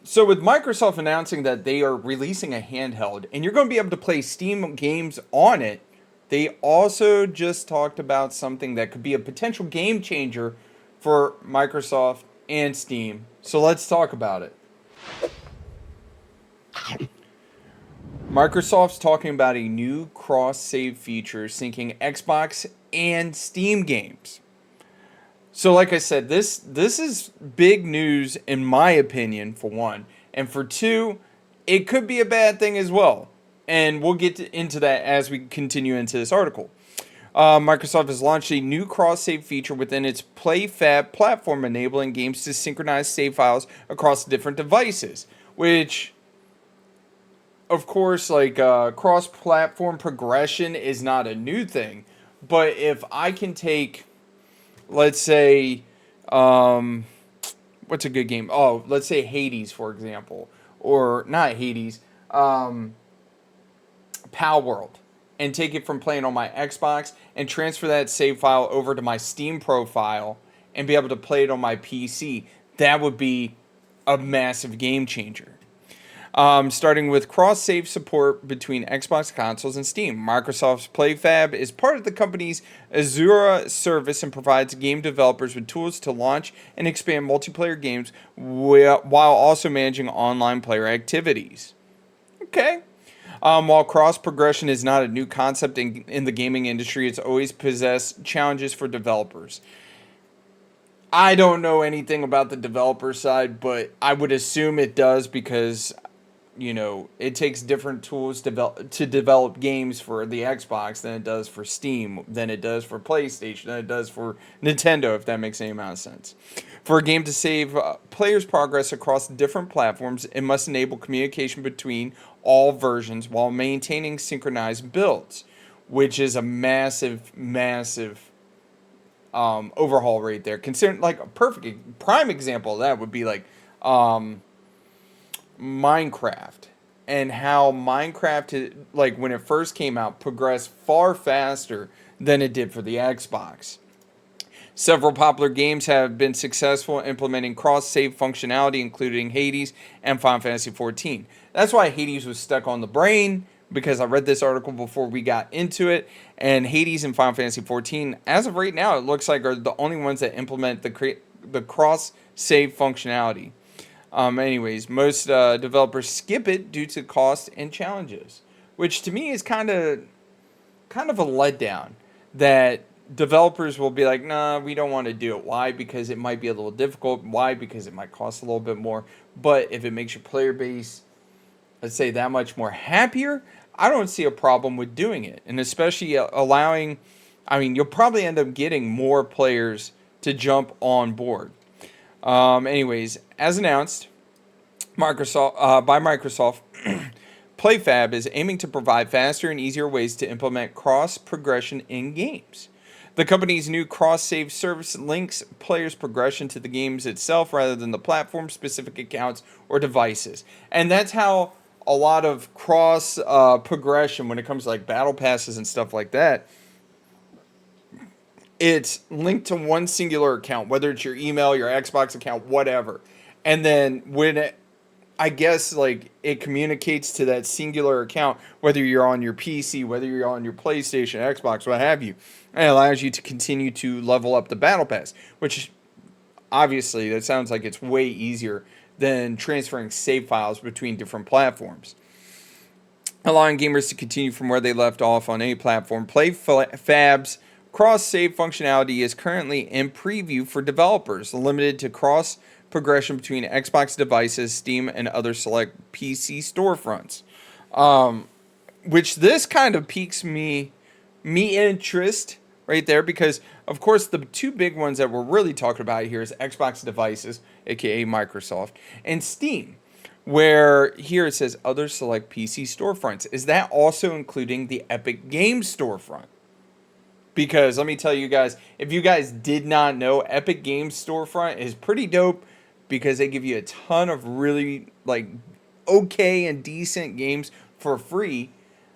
So with Microsoft announcing that they are releasing a handheld and you're going to be able to play Steam games on it, they also just talked about something that could be a potential game changer for Microsoft and Steam. So let's talk about it. Microsoft's talking about a new cross save feature syncing Xbox and Steam games. So like I said, this is big news in my opinion for one, and for two, it could be a bad thing as well. And we'll into that as we continue into this article. Microsoft has launched a new cross save feature within its PlayFab platform, enabling games to synchronize save files across different devices. Which, of course, like cross platform progression is not a new thing. But if I can take, let's say, um, what's a good game? Oh, let's say Hades, for example. Or not Hades, Pal World, and take it from playing on my Xbox and transfer that save file over to my Steam profile and be able to play it on my PC. That would be a massive game changer. Starting with cross save support between Xbox consoles and Steam. Microsoft's PlayFab is part of the company's Azure service and provides game developers with tools to launch and expand multiplayer games while also managing online player activities. Okay. While cross progression is not a new concept in the gaming industry, it's always possessed challenges for developers. I don't know anything about the developer side, but I would assume it does because it takes different tools to develop games for the Xbox than it does for Steam, than it does for PlayStation, than it does for Nintendo, if that makes any amount of sense. For a game to save players' progress across different platforms, it must enable communication between all versions while maintaining synchronized builds, which is a massive, massive overhaul right there. Consider like a perfect prime example of that would be like Minecraft, and how Minecraft, like when it first came out, progressed far faster than it did for the Xbox. Several popular games have been successful implementing cross-save functionality, including Hades and Final Fantasy XIV. That's why Hades was stuck on the brain, because I read this article before we got into it, and Hades and Final Fantasy XIV, as of right now, it looks like are the only ones that implement the cross-save functionality. Anyways, most developers skip it due to cost and challenges, which to me is kind of a letdown. That developers will be like, nah, we don't want to do it. Why? Because it might be a little difficult. Why? Because it might cost a little bit more. But if it makes your player base, let's say, that much more happier, I don't see a problem with doing it. And especially allowing, I mean, you'll probably end up getting more players to jump on board. Anyways, as announced, Microsoft, PlayFab is aiming to provide faster and easier ways to implement cross progression in games. The company's new cross save service links players' progression to the games itself rather than the platform specific accounts or devices. And that's how a lot of cross progression, when it comes to like battle passes and stuff like that, it's linked to one singular account, whether it's your email, your Xbox account, whatever. And then I guess like it communicates to that singular account, whether you're on your PC, whether you're on your PlayStation, Xbox, what have you, and it allows you to continue to level up the battle pass, which obviously that sounds like it's way easier than transferring save files between different platforms. Allowing gamers to continue from where they left off on any platform, PlayFab's cross-save functionality is currently in preview for developers, limited to cross progression between Xbox devices, Steam, and other select PC storefronts. Which this kind of piques me interest right there, because of course the two big ones that we're really talking about here is Xbox devices, aka Microsoft, and Steam, where here it says other select PC storefronts. Is that also including the Epic Games storefront? Because let me tell you guys, if you guys did not know, Epic Games storefront is pretty dope because they give you a ton of really like okay and decent games for free.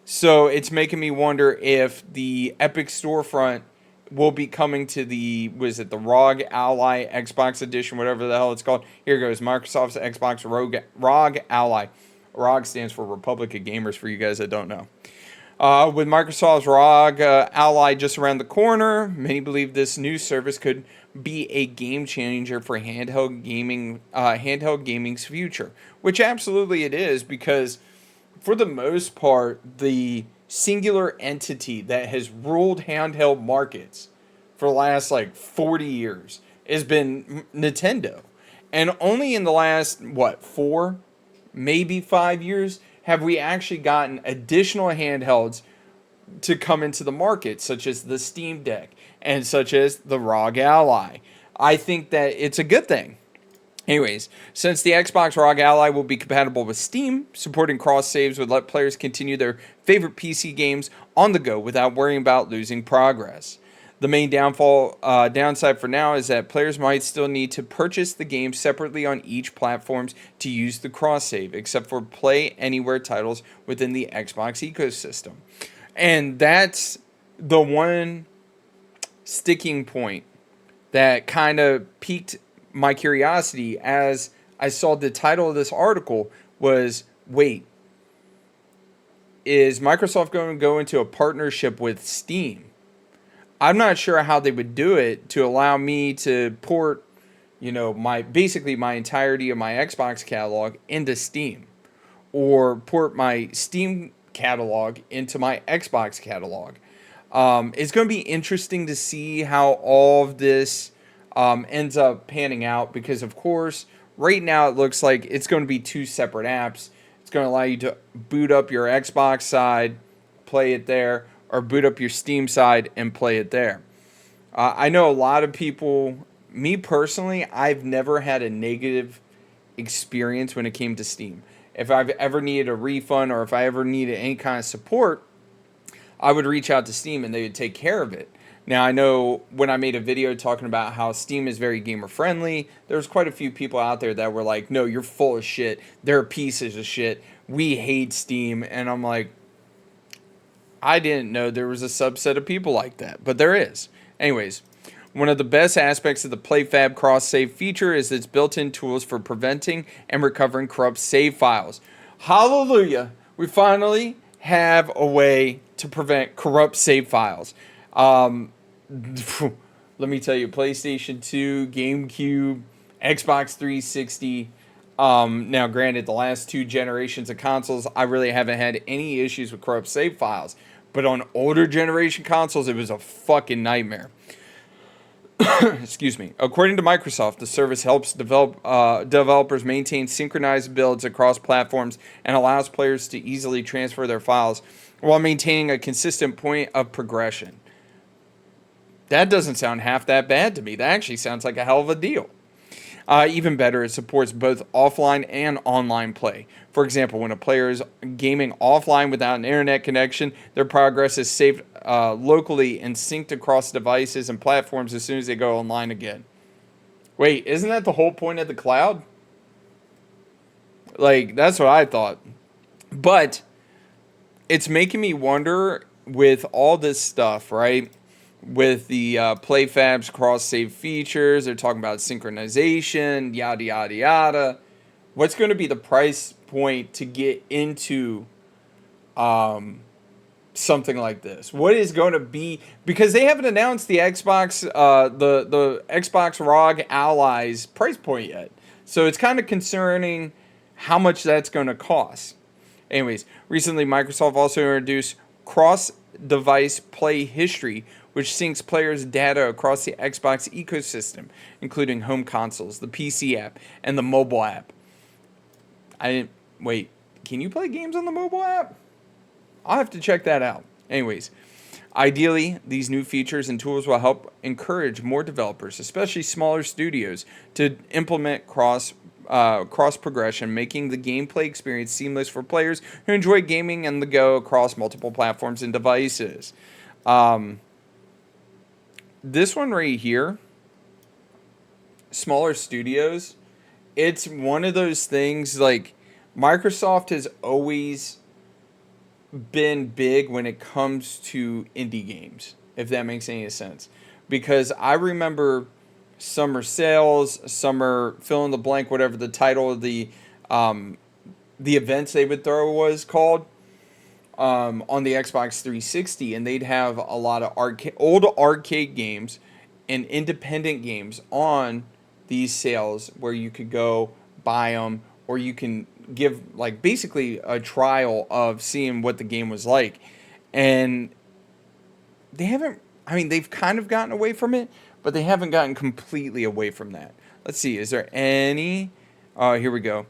So it's making me wonder if the Epic storefront will be coming to the, was it the ROG Ally Xbox Edition, whatever the hell it's called. Here goes, Microsoft's Xbox ROG Ally. ROG stands for Republic of Gamers for you guys that don't know. With Microsoft's ROG Ally just around the corner, many believe this new service could be a game changer for handheld gaming's future, which absolutely it is, because for the most part, the singular entity that has ruled handheld markets for the last like 40 years has been Nintendo. And only in the last, what, 4, maybe 5 years have we actually gotten additional handhelds to come into the market, such as the Steam Deck and such as the ROG Ally. I think that it's a good thing. Anyways, since the Xbox ROG Ally will be compatible with Steam, supporting cross saves would let players continue their favorite PC games on the go without worrying about losing progress. The main downside for now is that players might still need to purchase the game separately on each platform to use the cross save, except for Play Anywhere titles within the Xbox ecosystem. And that's the one sticking point that kind of piqued my curiosity as I saw the title of this article was, wait, is Microsoft going to go into a partnership with Steam? I'm not sure how they would do it to allow me to port, my entirety of my Xbox catalog into Steam, or port my Steam catalog into my Xbox catalog. It's going to be interesting to see how all of this ends up panning out, because of course right now it looks like it's going to be 2 separate apps. It's going to allow you to boot up your Xbox side, play it there, or boot up your Steam side and play it there. I know a lot of people, me personally, I've never had a negative experience when it came to Steam. If I've ever needed a refund or if I ever needed any kind of support, I would reach out to Steam and they would take care of it. Now, I know when I made a video talking about how Steam is very gamer friendly, there's quite a few people out there that were like, no, you're full of shit. They're pieces of shit. We hate Steam. And I'm like, I didn't know there was a subset of people like that, but there is. Anyways, one of the best aspects of the PlayFab cross-save feature is its built-in tools for preventing and recovering corrupt save files. Hallelujah! We finally have a way to prevent corrupt save files. Let me tell you, PlayStation 2, GameCube, Xbox 360. Now, granted, the last 2 generations of consoles, I really haven't had any issues with corrupt save files. But on older generation consoles, it was a fucking nightmare. Excuse me. According to Microsoft, the service helps developers maintain synchronized builds across platforms and allows players to easily transfer their files while maintaining a consistent point of progression. That doesn't sound half that bad to me. That actually sounds like a hell of a deal. Even better, it supports both offline and online play. For example, when a player is gaming offline without an internet connection, their progress is saved locally and synced across devices and platforms as soon as they go online again. Wait, isn't that the whole point of the cloud? Like, that's what I thought. But it's making me wonder with all this stuff, right? With the PlayFab's cross-save features, they're talking about synchronization, yada, yada, yada. What's going to be the price point to get into something like this? What is going to be... Because they haven't announced the Xbox, the Xbox ROG Ally's price point yet. So it's kind of concerning how much that's going to cost. Anyways, recently Microsoft also introduced cross-device play history, which syncs players' data across the Xbox ecosystem, including home consoles, the PC app, and the mobile app. Wait, can you play games on the mobile app? I'll have to check that out. Anyways, ideally, these new features and tools will help encourage more developers, especially smaller studios, to implement cross progression, making the gameplay experience seamless for players who enjoy gaming on the go across multiple platforms and devices. This one right here, smaller studios, it's one of those things, like, Microsoft has always been big when it comes to indie games. if that makes any sense. Because I remember summer sales, summer fill in the blank, whatever the title of the events they would throw was called, on the Xbox 360, and they'd have a lot of old arcade games and independent games on these sales where you could go buy them, or you can give like basically a trial of seeing what the game was like. And they haven't, I mean, they've kind of gotten away from it, but they haven't gotten completely away from that. Let's see, is there any? Oh, here we go.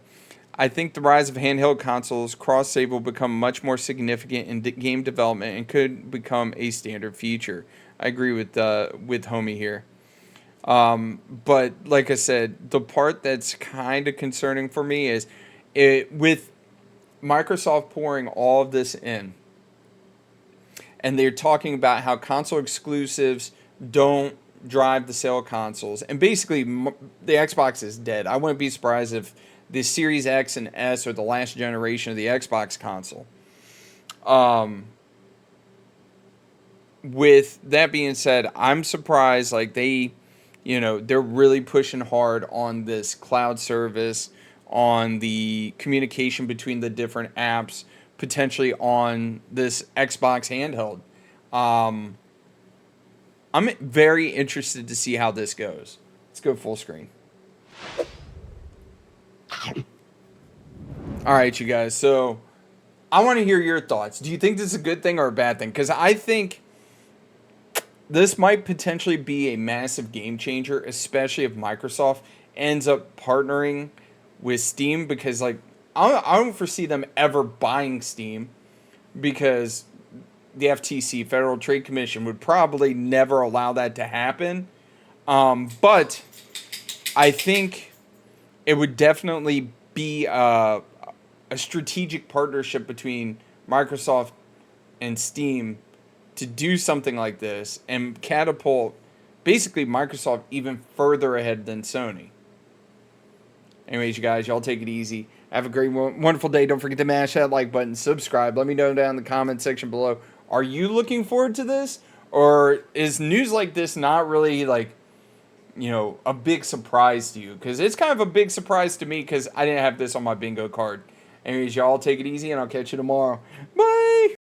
I think the rise of handheld consoles, cross save will become much more significant in game development and could become a standard feature. I agree with homie here. But like I said, the part that's kind of concerning for me is it with Microsoft pouring all of this in, and they're talking about how console exclusives don't drive the sale of consoles, and basically the Xbox is dead. I wouldn't be surprised if the Series X and S are the last generation of the Xbox console. With that being said, I'm surprised like they're really pushing hard on this cloud service, on the communication between the different apps, potentially on this Xbox handheld. Um, I'm very interested to see how this goes. Let's go full screen. All right, you guys. So I want to hear your thoughts. Do you think this is a good thing or a bad thing? Because I think this might potentially be a massive game changer, especially if Microsoft ends up partnering with Steam. Because like I don't foresee them ever buying Steam, because the FTC, Federal Trade Commission, would probably never allow that to happen. But I think it would definitely be a strategic partnership between Microsoft and Steam to do something like this and catapult basically Microsoft even further ahead than Sony. Anyways, you guys, y'all take it easy. Have a great, wonderful day. Don't forget to mash that like button, subscribe. Let me know down in the comment section below. Are you looking forward to this? Or is news like this not really like, a big surprise to you? Because it's kind of a big surprise to me because I didn't have this on my bingo card. Anyways, y'all take it easy and I'll catch you tomorrow. Bye!